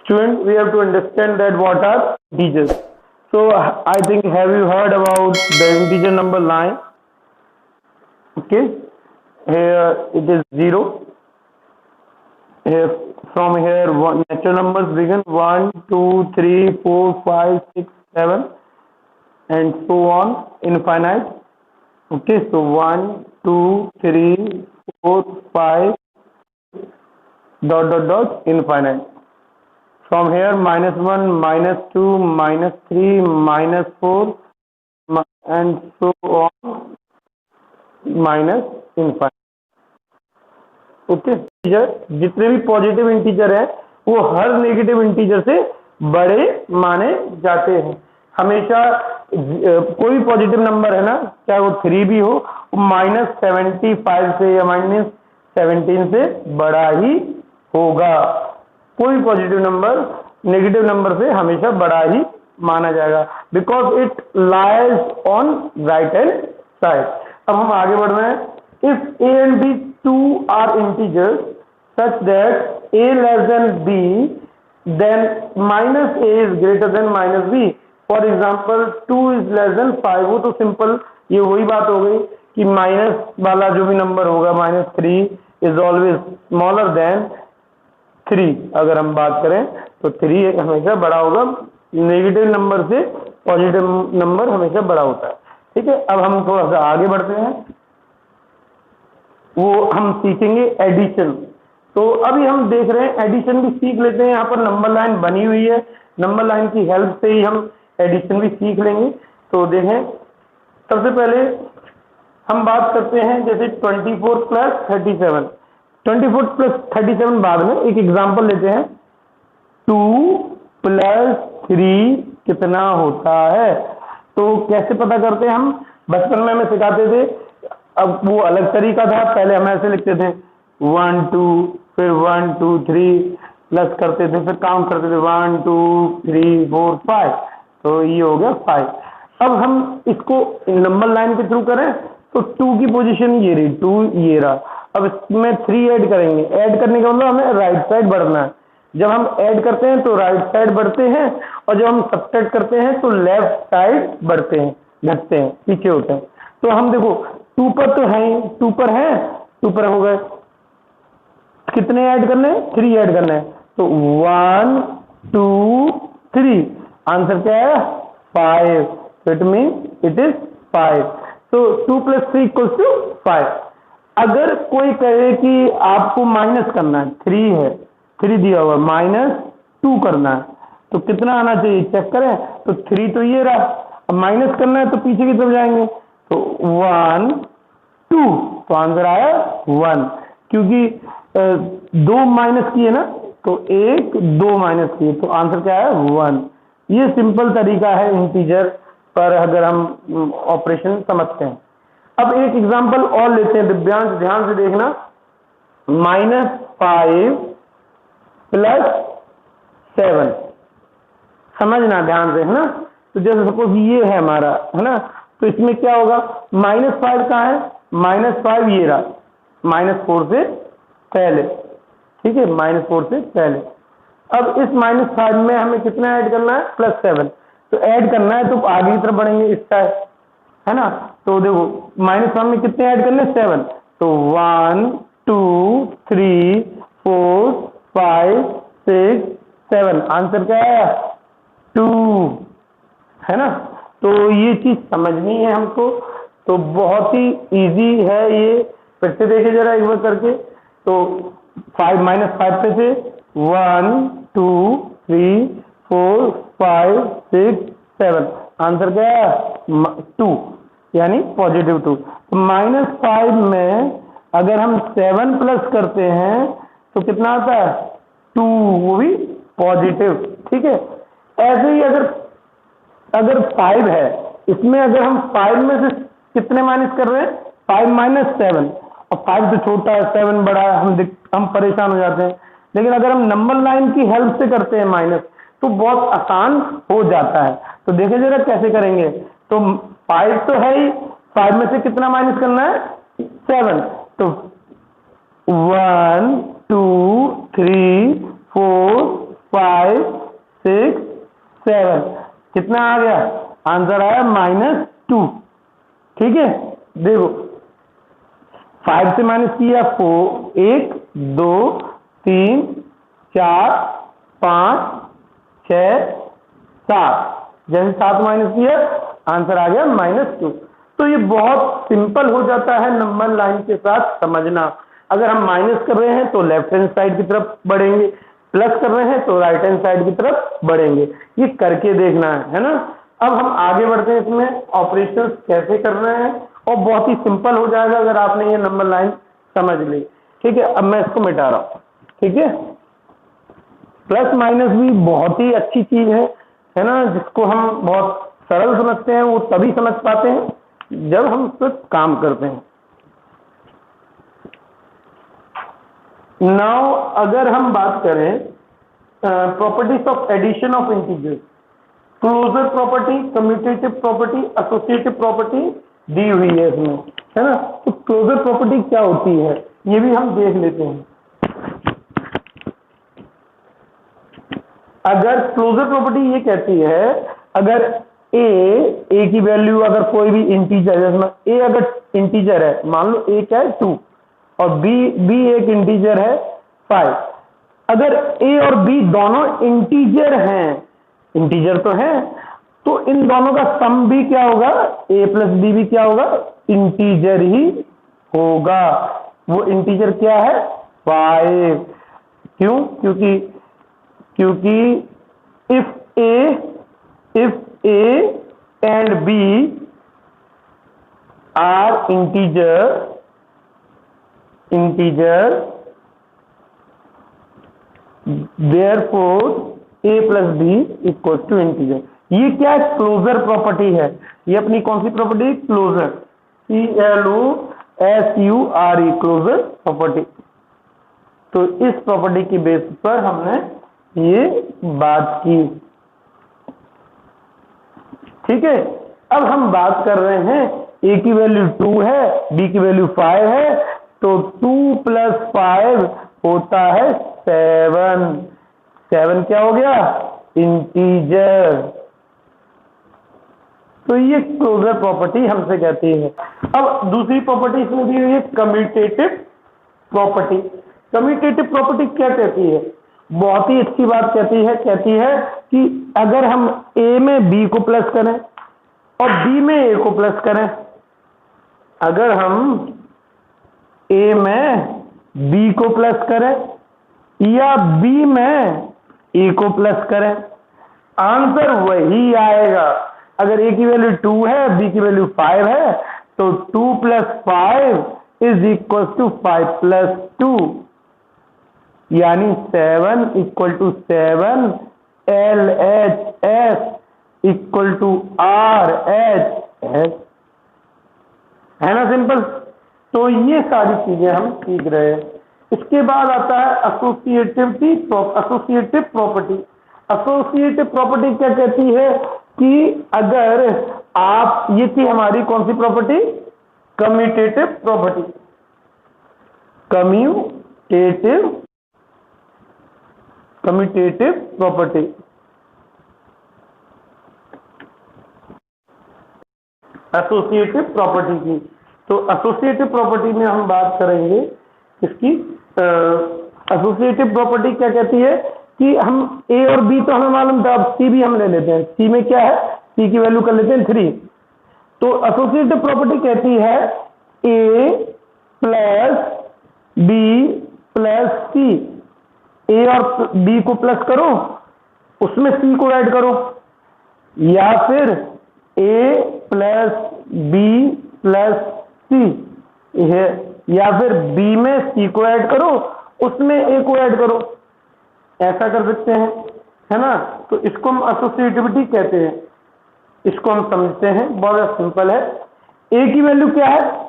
Student, we have to understand that what are integers. So I think have you heard about the integer number line? Okay, here it is 0. Here from here natural numbers begin 1, 2, 3, 4, 5, 6, 7 and so on infinite. Okay, so 1, 2, 3, 4, 5 dot dot dot infinite. From here -1, -2, -3, -4 and so on minus infinite. Okay, जितने भी positive integer है वो हर negative integer से बड़े माने जाते हैं। हमेशा कोई पॉजिटिव नंबर है ना, चाहे वो 3 भी हो, -75 से या -17 से बड़ा ही होगा। कोई पॉजिटिव नंबर नेगेटिव नंबर से हमेशा बड़ा ही माना जाएगा, because it lies on right hand side. अब हम आगे बढ़ रहे हैं। If a and b two are integers such that a less than b, then minus a is greater than minus b. For example, 2 is less than 5. वो तो simple ये वही बात हो गई कि माइनस वाला जो भी नंबर होगा -3 इज ऑलवेज स्मॉलर देन 3। अगर हम बात करें तो 3 हमेशा बड़ा होगा, नेगेटिव नंबर से पॉजिटिव नंबर हमेशा बड़ा होता है। ठीक है, अब हम थोड़ा सा आगे बढ़ते हैं, वो हम सीखेंगे एडिशन। तो अभी हम देख रहे हैं एडिशन भी सीख लेते हैं। यहाँ पर नंबर लाइन बनी हुई है, नंबर लाइन की हेल्प से ही हम एडिशन भी सीख लेंगे। तो देखें, सबसे पहले हम बात करते हैं जैसे 24 + 37। 24 + 37 बाद में एक एग्जांपल लेते हैं। 2 + 3 कितना होता है? तो कैसे पता करते हैं हम? बचपन में हमें सिखाते थे, अब वो अलग तरीका था। पहले हम ऐसे लिखते थे 1 2, फिर 1 2 3 प्लस करते थे, फिर काउंट करते थे 1 2 3 4 5, तो ये हो गया 5। अब हम इसको नंबर लाइन के थ्रू करें तो 2 की पोजीशन ये रही, 2 ये रहा। अब इसमें 3 ऐड करेंगे, ऐड करने का मतलब हमें राइट साइड बढ़ना है। जब हम ऐड करते हैं तो राइट साइड बढ़ते हैं, और जब हम सब्ट्रैक्ट करते हैं तो लेफ्ट साइड बढ़ते हैं, घटते हैं, पीछे होते हैं। तो हम देखो 2 पर तो है, 2 पर है, 2 पर हो गए। कितने ऐड करने हैं? 3 ऐड करने हैं। तो 1 2 3, आंसर क्या है? 5। It mean it is 5। तो 2 + 3 = 5। अगर कोई कहे कि आपको माइनस करना है, 3 है, 3 दिया हुआ, -2 करना है, तो कितना आना चाहिए चेक करें। तो 3 तो ये रहा, अब माइनस करना है तो पीछे की तरफ जाएंगे, तो 1 2, तो आंसर आया 1। क्योंकि 2 माइनस किए ना, तो 1 2 माइनस किए, तो आंसर क्या है? 1। ये सिंपल तरीका है इंटीजर पर अगर हम ऑपरेशन समझते हैं। अब एक एग्जांपल और लेते हैं दिव्यांश, ध्यान से देखना। -5 + 7, समझना ध्यान से, है ना। तो जैसे सपोज ये है हमारा, है ना, तो इसमें क्या होगा? -5 कहाँ है? -5 ये रहा, -4 से पहले। ठीक है, -4 से पहले। अब इस -5 में हमें कितना ऐड करना है? +7। तो ऐड करना है तो आगे की तरफ बढ़ेंगे इस साइड, है ना। तो देखो -1 में कितने ऐड करने? 7। तो 1 2 3 4 5 6 7, आंसर क्या है? 2, है ना। तो ये चीज समझनी है हमको। तो बहुत ही इजी है ये, फिर से देखिए जरा एक बार करके। तो 5 -5 पे से 1 2 3 4 5 6 7, आंसर क्या है? 2, यानी पॉजिटिव 2। तो -5 में अगर हम 7 प्लस करते हैं तो कितना आता है? 2, वो भी पॉजिटिव। ठीक है, ऐसे ही अगर 5 है, इसमें अगर हम 5 में से कितने माइनस कर रहे हैं? 5 - 7, और 5 तो छोटा है, 7 बड़ा है, हम परेशान हो जाते हैं। लेकिन अगर हम नंबर लाइन की हेल्प से करते हैं माइनस, तो बहुत आसान हो जाता है। तो देखिए जरा कैसे करेंगे। तो 5 तो है ही, 5 में से कितना माइनस करना है? 7। तो 1 2 3 4 5 6 7, कितना आ गया? आंसर आया -2। ठीक है, देखो 5 से माइनस किया 4, 1 2 3 4 5 6 7, जैसे 7 माइनस किया आंसर आ गया -2। तो ये बहुत सिंपल हो जाता है नंबर लाइन के साथ समझना। अगर हम माइनस कर रहे हैं तो लेफ्ट हैंड साइड की तरफ बढ़ेंगे, प्लस कर रहे हैं तो राइट हैंड साइड की तरफ बढ़ेंगे। ये करके देखना है ना। अब हम आगे बढ़ते हैं, इसमें ऑपरेशंस कैसे कर रहे हैं, और बहुत ही सिंपल हो जाएगा अगर आपने ये नंबर लाइन समझ ली। ठीक है, अब मैं इसको मिटा रहा हूं। ठीक है, प्लस माइनस भी बहुत ही अच्छी चीज है ना, जिसको हम बहुत सरल समझते हैं, वो तभी समझ पाते हैं जब हम उस पर काम करते हैं। नाउ अगर हम बात करें properties of addition of integers, closure property, commutative property, associative property दी हुई है इसमें, है ना। तो क्लोजर प्रॉपर्टी क्या होती है ये भी हम देख लेते हैं। अगर क्लोजर प्रॉपर्टी ये कहती है, अगर ए की वैल्यू अगर कोई भी इंटीजर है, ए अगर इंटीजर है, मान लो ए क्या है 2, और बी एक इंटीजर है 5, अगर ए और बी दोनों इंटीजर हैं, इंटीजर तो है, तो इन दोनों का सम भी क्या होगा? ए प्लस बी भी क्या होगा? इंटीजर ही होगा। वो इंटीजर क्या है? 5। क्यों? क्योंकि if a and b are integer, therefore a plus b equals to integer। ये क्या है? क्लोजर प्रॉपर्टी है। ये अपनी कौन सी property? Closure, CLOSURE, closure property. तो इस प्रॉपर्टी की बेसिस पर हमने ये बात की। ठीक है, अब हम बात कर रहे हैं a की वैल्यू 2 है, b की वैल्यू 5 है, तो 2 + 5 होता है 7। 7 क्या हो गया? इंटीजर। तो ये क्लोजर प्रॉपर्टी हमसे कहती है। अब दूसरी प्रॉपर्टी इसमें दी हुई है कम्यूटेटिव प्रॉपर्टी। कम्यूटेटिव प्रॉपर्टी क्या कहती है? बहुत ही अच्छी बात कहती है कि अगर हम a में b को प्लस करें और b में a को प्लस करें, अगर हम a में b को प्लस करें या b में a को प्लस करें, आंसर वही आएगा। अगर a की वैल्यू 2 है, b की वैल्यू 5 है, तो 2 + 5 = 5 + 2, यानी 7 = 7, LHS = RHS, है ना सिंपल। तो ये सारी चीजें हम सीख रहे हैं। इसके बाद आता है एसोसिएटिव प्रॉपर्टी। एसोसिएटिव प्रॉपर्टी क्या कहती है कि अगर आप, ये थी हमारी कौन सी property? Commutative property. Commutative property, associative property की। तो एसोसिएटिव प्रॉपर्टी में हम बात करेंगे इसकी। एसोसिएटिव प्रॉपर्टी क्या कहती है कि हम ए और बी तो हमें मालूम था, अब सी भी हम ले लेते हैं। सी में क्या है? सी की वैल्यू कर लेते हैं 3। तो एसोसिएटिव प्रॉपर्टी कहती है ए प्लस बी प्लस सी, ए और बी को प्लस करो, उसमें सी को ऐड करो, या फिर ए प्लस बी प्लस सी, या फिर बी में सी को ऐड करो, उसमें ए को ऐड करो, ऐसा कर सकते हैं, है ना। तो इसको हम एसोसिएटिविटी कहते हैं। इसको हम समझते हैं, बहुत सिंपल है। ए की वैल्यू क्या है?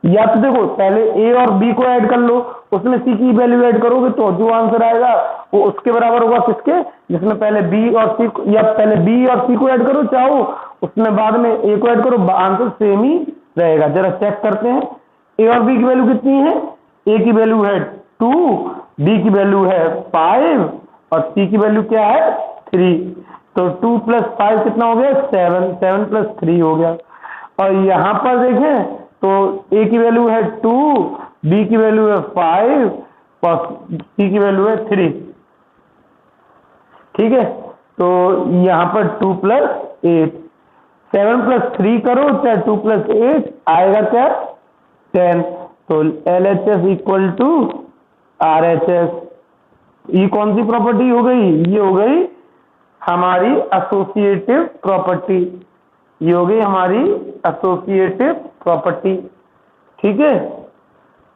या तो देखो पहले ए और बी को ऐड कर लो, उसमें सी की वैल्यू ऐड करोगे तो जो आंसर आएगा वो उसके बराबर होगा किसके? जिसमें पहले बी और सी, या पहले बी और सी को ऐड करो चाहो, उसमें बाद में ए को ऐड करो, आंसर सेम ही रहेगा। जरा चेक करते हैं ए और बी की वैल्यू कितनी है। ए की वैल्यू है 2, बी की वैल्यू है 5, और c की वैल्यू क्या है 3, तो 2 + 5 कितना हो गया 7, 7 + 3 हो गया। और यहाँ पर देखें तो a की वैल्यू है 2, b की वैल्यू है 5 और c की वैल्यू है 3। ठीक है, तो यहाँ पर 2 + 8, 7 + 3 करो चाहे 2 + 8 आएगा क्या 10। तो LHS इक्वल टू RHS। ये कौन सी प्रॉपर्टी हो गई, ये हो गई हमारी एसोसिएटिव प्रॉपर्टी, ये हो गई हमारी एसोसिएटिव प्रॉपर्टी। ठीक है,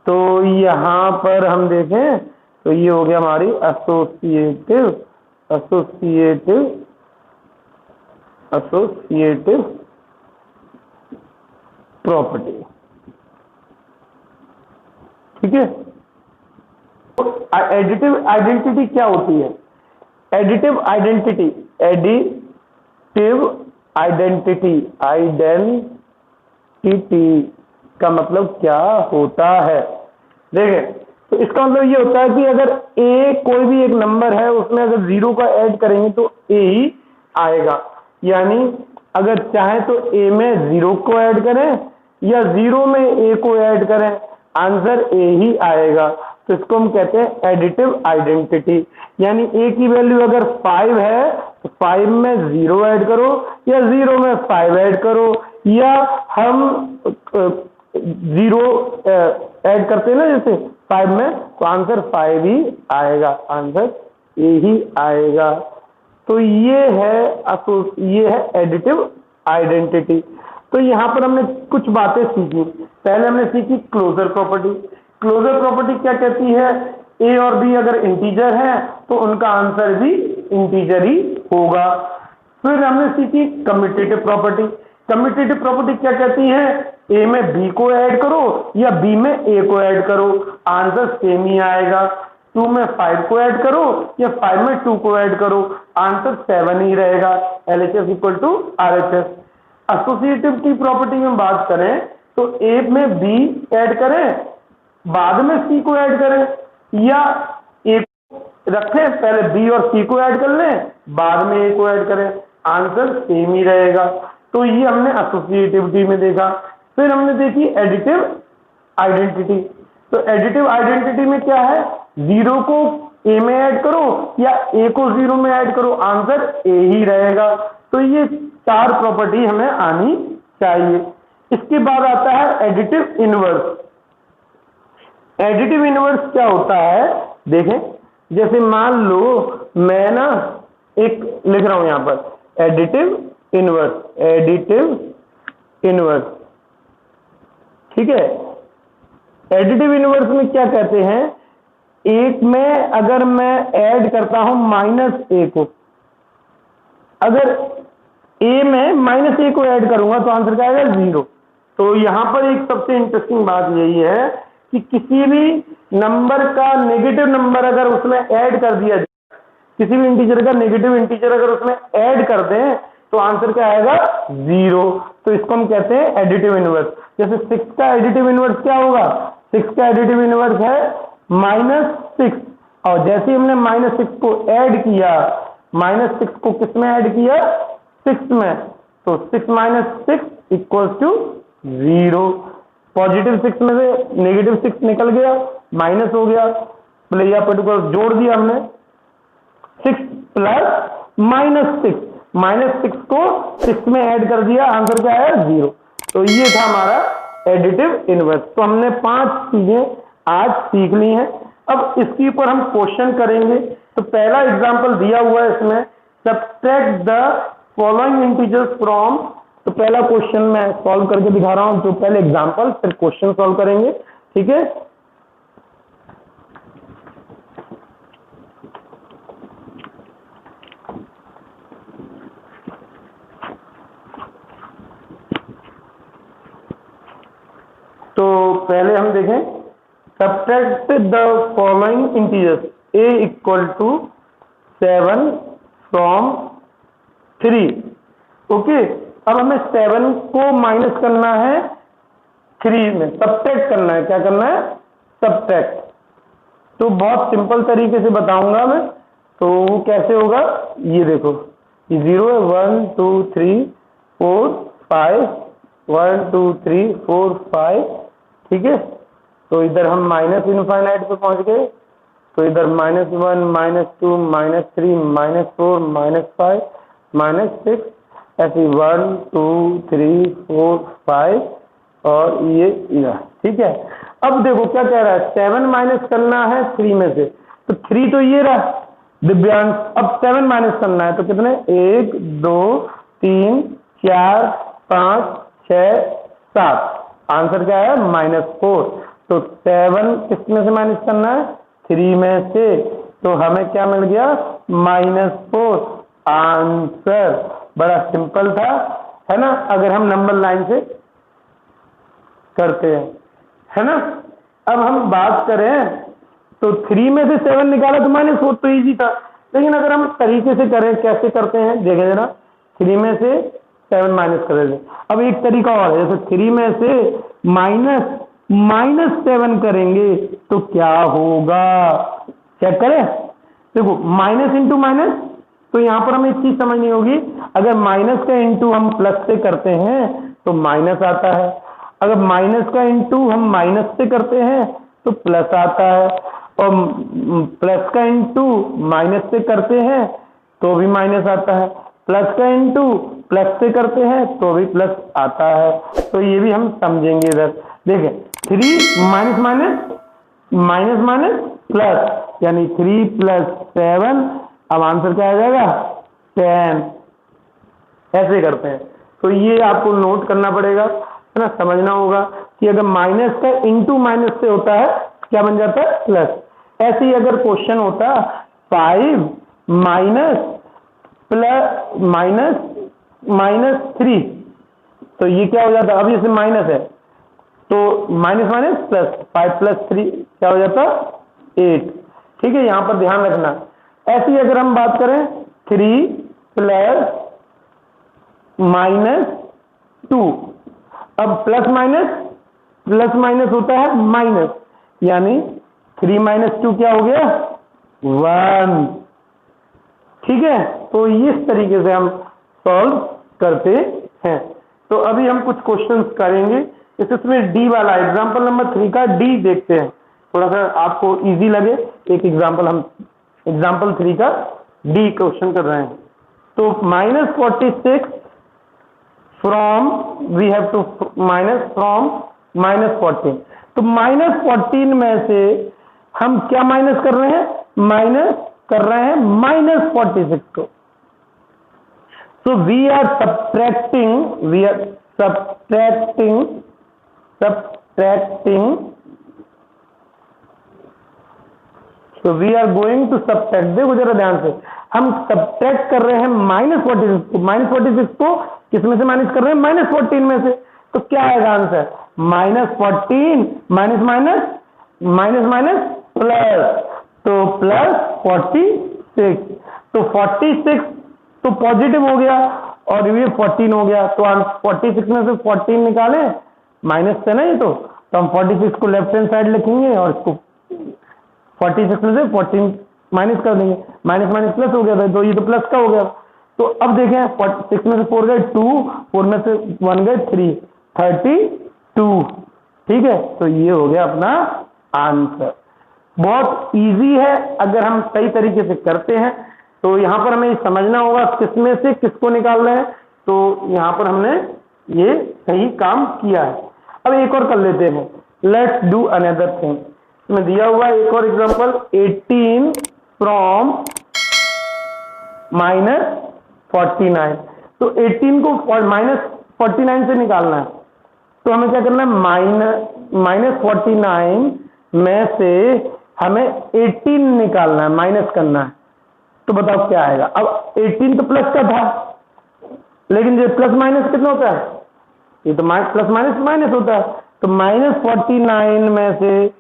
तो यहाँ पर हम देखें तो ये हो गया हमारी एसोसिएटिव प्रॉपर्टी। ठीक है, एडिटिव आइडेंटिटी क्या होती है? एडिटिव आइडेंटिटी का मतलब क्या होता है? देखें, तो इसका मतलब ये होता है कि अगर a कोई भी एक नंबर है उसमें अगर 0 का ऐड करेंगे तो a ही आएगा। यानी अगर चाहे तो a में 0 को ऐड करें या 0 में a को ऐड करें, आंसर a ही आएगा। तो इसको हम कहते हैं एडिटिव आइडेंटिटी। यानी a की वैल्यू अगर 5 है तो 5 में 0 ऐड करो या 0 में 5 ऐड करो, या हम 0 ऐड करते हैं ना जैसे 5 में, तो आंसर 5 ही आएगा, आंसर a ही आएगा। तो ये है एडिटिव आइडेंटिटी। तो यहाँ पर हमने कुछ बातें सीखी। पहले हमने सीखी क्लोजर प्रॉपर्टी। क्लोजर प्रॉपर्टी क्या कहती है? a और b अगर इंटीजर है तो उनका आंसर भी इंटीजर ही होगा। फिर हमने सीखी कम्यूटेटिव प्रॉपर्टी। कम्यूटेटिव प्रॉपर्टी क्या कहती है? a में b को ऐड करो या b में a को ऐड करो, आंसर सेम ही आएगा। 2 में 5 को ऐड करो या 5 में 2 को ऐड करो, आंसर 7 ही रहेगा। LHS equal to RHS। Associative की प्रॉपर्टी में बात करें तो a में b ऐड करें, बाद में c को ऐड करें, या a रखें पहले b और c को ऐड कर लें, बाद में a को ऐड करें, आंसर सेम ही रहेगा। तो ये हमने एसोसिएटिविटी में देखा। फिर हमने देखी एडिटिव आइडेंटिटी। तो एडिटिव आइडेंटिटी में क्या है? 0 को a में ऐड करो या a को 0 में ऐड करो, आंसर a ही रहेगा। तो ये 4 प्रॉपर्टी हमें आनी चाहिए। इसके बाद आता है एडिटिव इनवर्स। एडिटिव इनवर्स क्या होता है? देखें, जैसे मान लो मैं ना एक लिख रहा हूं यहां पर एडिटिव इनवर्स। ठीक है, एडिटिव इनवर्स में क्या कहते हैं? एक में अगर मैं ऐड करता हूं -a को, अगर a में -a को ऐड करूंगा तो आंसर क्या आएगा 0। तो यहां पर एक सबसे इंटरेस्टिंग बात यही है कि किसी भी नंबर का नेगेटिव नंबर अगर उसमें ऐड कर दिया जाए, किसी भी इंटीजर का नेगेटिव इंटीजर अगर उसमें ऐड कर दें तो आंसर क्या आएगा 0। तो इसको हम कहते हैं एडिटिव इनवर्स। जैसे 6 का एडिटिव इनवर्स क्या होगा? 6 का एडिटिव इनवर्स है -6, और जैसे ही हमने -6 को ऐड किया, -6 को किस में ऐड किया? 6 में, तो 6 - 6 = 0। पॉजिटिव 6 में से नेगेटिव 6 निकल गया, माइनस हो गया, या पर्टिकुलर जोड़ दिया हमने 6 + -6 को 6 में ऐड कर दिया, आंसर क्या है 0। तो ये था हमारा एडिटिव इनवर्स। तो हमने 5 चीजें आज सीख ली हैं। अब इसके ऊपर हम क्वेश्चन करेंगे। तो पहला एग्जांपल दिया हुआ है इसमें, subtract the following integers from. तो पहला क्वेश्चन मैं सॉल्व करके दिखा रहा हूं, तो पहले एग्जांपल फिर क्वेश्चन सॉल्व करेंगे। ठीक है, तो पहले हम देखें, subtract the following integers a = 7 from 3। Okay, अब हमें 7 को माइनस करना है 3 में, सब्ट्रैक्ट करना है। क्या करना है? सब्ट्रैक्ट। तो बहुत सिंपल तरीके से बताऊंगा मैं। तो वो कैसे होगा, ये देखो ये 0 है, 1 2 3 4 5, 1 2 3 4 5, ठीक है। तो इधर हम माइनस इनफाइनाइट पे पहुंच गए, तो इधर -1 -2 -3 -4 -5 -6, ऐसे 1 2 3 4 5 और ये इधर, ठीक है। अब देखो क्या कह रहा है, 7 माइनस करना है 3 में से, तो 3 तो ये रहा दिव्यांश, अब 7 माइनस करना है तो कितने, 1 2 3 4 5 6 7, आंसर क्या है -4। तो 7 किस में से माइनस करना है, 3 में से, तो हमें क्या मिल गया, -4 आंसर। बड़ा सिंपल था, है ना, अगर हम नंबर लाइन से करते हैं, है ना। अब हम बात करें तो 3 में से 7 निकाला तो -4, तो इजी था, लेकिन अगर हम तरीके से करें, कैसे करते हैं देखें जरा, 3 में से 7 माइनस कर देते। अब एक तरीका और है, जैसे 3 में से -7 करेंगे तो क्या होगा, चेक करें। देखो माइनस इंटू माइनस, तो यहां पर हमें एक चीज समझनी होगी, अगर माइनस का इंटू हम प्लस से करते हैं तो माइनस आता है, अगर माइनस का इंटू हम माइनस से करते हैं तो प्लस आता है, और प्लस का इंटू माइनस से करते हैं तो भी माइनस आता है, प्लस का इंटू प्लस से करते हैं तो भी प्लस आता है। तो ये भी हम समझेंगे इधर, देखें 3 minus minus minus minus plus, यानी 3 + 7, अब आंसर क्या आ जाएगा, 10, ऐसे करते हैं। तो ये आपको नोट करना पड़ेगा, है ना, समझना होगा कि अगर माइनस का इंटू माइनस से होता है क्या बन जाता है, प्लस। ऐसे ही अगर क्वेश्चन होता 5 माइनस प्लस -3, तो ये क्या हो जाता, अब जैसे माइनस है तो माइनस माइनस प्लस, 5 + 3 क्या हो जाता, 8, ठीक है, यहां पर ध्यान रखना। ऐसे ही अगर हम बात करें 3 + -2, अब प्लस माइनस होता है माइनस, यानी 3 - 2 क्या हो गया, 1, ठीक है। तो इस तरीके से हम सॉल्व करते हैं। तो अभी हम कुछ क्वेश्चंस करेंगे, इसमें डी वाला एग्जांपल नंबर 3 का डी देखते हैं, थोड़ा सा आपको इजी लगे। एक एग्जांपल, हम एग्जांपल 3 का डी क्वेश्चन कर रहे हैं। तो -46 from, we have to minus from -14, तो -14 में से हम क्या माइनस कर रहे हैं, माइनस कर रहे हैं -46 को। So we are subtracting so we are going to subtract, देखो जरा ध्यान से, हम सब्ट्रैक्ट कर रहे हैं -46 को, -46 को किसमें से माइनस कर रहे हैं, -14 में से, तो क्या आएगा answer, -14 minus minus minus minus plus, तो +46, तो 46 तो पॉजिटिव हो गया और ये 14 हो गया, तो हम 46 में से 14 निकालें, माइनस से ना ये, तो हम 46 को लेफ्ट हैंड साइड लिखेंगे और इसको 46 में से 14 माइनस कर देंगे, माइनस माइनस प्लस हो गया था, तो ये तो प्लस का हो गया। तो अब देखें 6 में से 4 गए 2, 4 में से 1 गए 3, 32, ठीक है। तो ये हो गया अपना आंसर। बहुत इजी है, अगर हम सही तरीके से करते हैं तो यहां पर हमें समझना होगा किसमें से किसको निकाल रहे हैं, तो यहां पर हमने ये सही काम किया है। अब एक और कर लेते हैं, लेट्स डू अनदर थिंग। इसमें दिया हुआ एक और एग्जांपल, 18 फ्रॉम -49, तो 18 को -49 से निकालना है, तो हमें क्या करना है, -49 में से हमें 18 निकालना है, माइनस करना है। तो बताओ क्या आएगा, अब 18 तो प्लस का था, लेकिन जो प्लस माइनस कितना होता है, ये तो प्लस माइनस माइनस होता है, तो -49 में से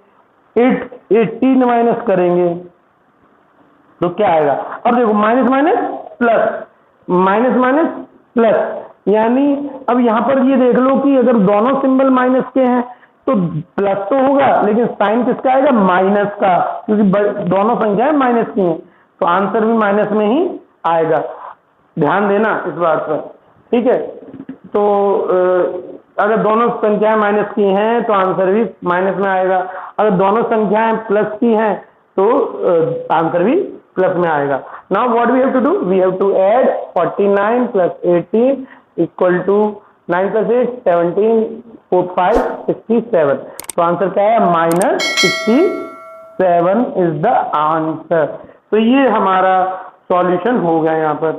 18 माइनस करेंगे तो क्या आएगा। अब देखो minus minus plus, minus minus plus, यानी अब यहां पर ये देख लो कि अगर दोनों सिंबल माइनस के हैं तो प्लस तो होगा, लेकिन साइन किसका आएगा, माइनस का, क्योंकि दोनों संख्याएं माइनस की हैं। तो आंसर भी माइनस में ही आएगा, ध्यान देना इस बात पर, ठीक है। तो अगर दोनों संख्याएं माइनस की हैं तो आंसर भी माइनस में आएगा, अगर दोनों संख्याएं प्लस की हैं तो आंसर भी प्लस में आएगा। Now what we have to do, we have to add 49 plus 18 equal to 9 plus 8 17 4 5 67। तो आंसर क्या है, -67 इज द आंसर। तो ये हमारा सॉल्यूशन हो गया यहाँ पर।